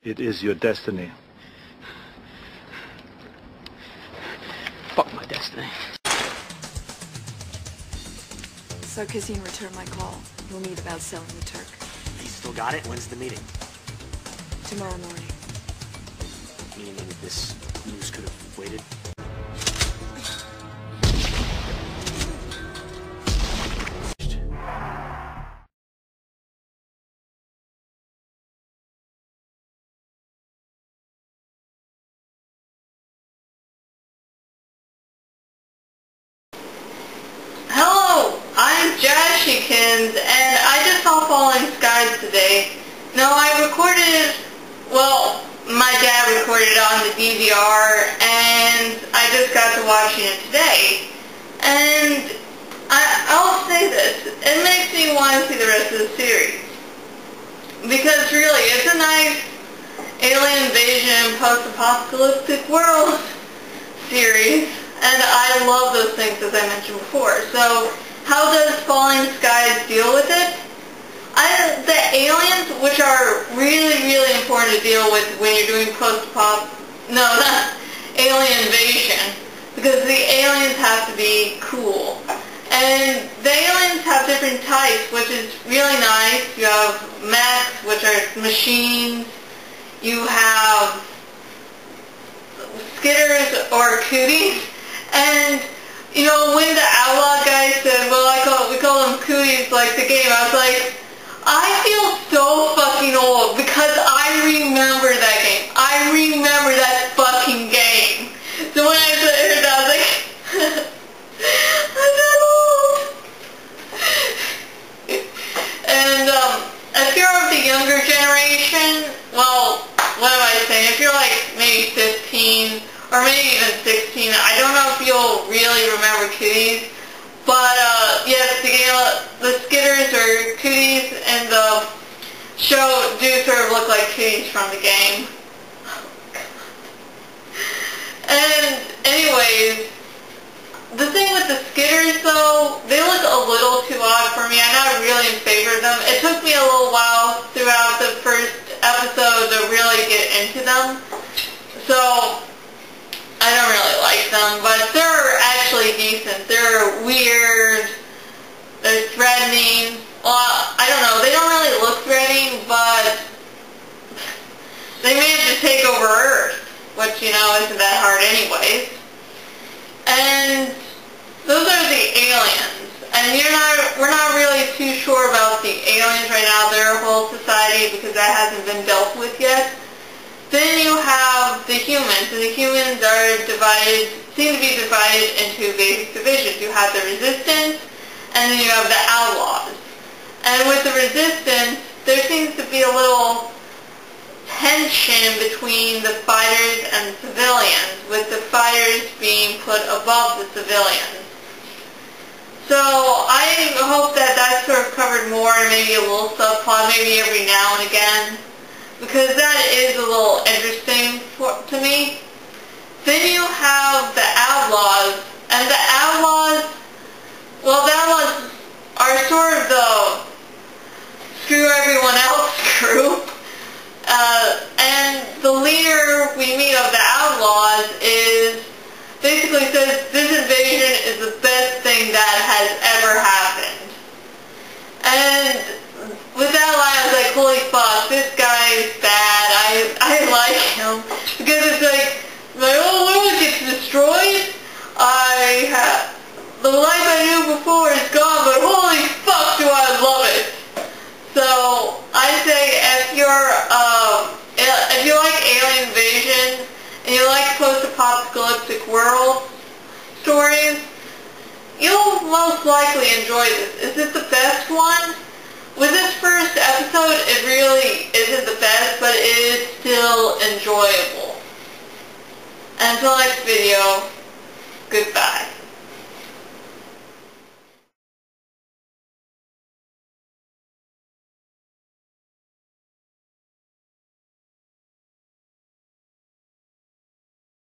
It is your destiny. Fuck my destiny. Sarkisian returned my call. We'll meet about selling the Turk. You still got it? When's the meeting? Tomorrow morning. Meaning this news could have waited? Hello, I'm Jashykins, and I just saw Falling Skies today. Now, I recorded, well, my dad recorded it on the DVR, and I just got to watching it today. And I'll say this, it makes me want to see the rest of the series. Because really, it's a nice alien invasion, post-apocalyptic world series. And I love those things, as I mentioned before. So, how does Falling Skies deal with it? The aliens, which are really, really important to deal with when you're doing not alien invasion, because the aliens have to be cool. And the aliens have different types, which is really nice. You have mechs, which are machines. You have skitters or cooties. And, you know, when the outlaw guy said, well, we call them cooties, like the game, I was like, I feel so fucking old because I remember that game. I remember that fucking game. So when I heard that, I was like, I'm not old. And if you're of the younger generation, well, what am I saying? If you're like maybe 15, or maybe even 16. I don't know if you'll really remember cooties. But, yes, the skitters or cooties in the show do sort of look like cooties from the game. Oh, God. And, anyways, the thing with the skitters, though, they look a little too odd for me. I'm not really in favor of them. It took me a little while throughout the first episode to really get into them. So, I don't really like them, but they're actually decent. They're weird. They're threatening. Well, I don't know. They don't really look threatening, but they managed to take over Earth, which, you know, isn't that hard anyways. And those are the aliens. And we're not really too sure about the aliens right now, their whole society, because that hasn't been dealt with yet. Then you have the humans, and the humans seem to be divided into basic divisions. You have the resistance, and then you have the outlaws. And with the resistance, there seems to be a little tension between the fighters and the civilians, with the fighters being put above the civilians. So I hope that that's sort of covered more, maybe a little subplot, maybe every now and again, because that is a little interesting to me. Then you have the outlaws, and the outlaws, well, the outlaws are sort of the screw everyone else crew. And the leader we meet of the outlaws basically says this invasion is the best thing that has ever happened. And with that line, I was like, holy fuck, this guy is bad. I like him. Because it's like oh, world gets destroyed. The life I knew before is gone, but holy fuck do I love it. So, I say if you like alien invasion, and you like post-apocalyptic world stories, you'll most likely enjoy this. Is this the best one? With this first episode, it really isn't the best, but it is still enjoyable. Until next video, goodbye.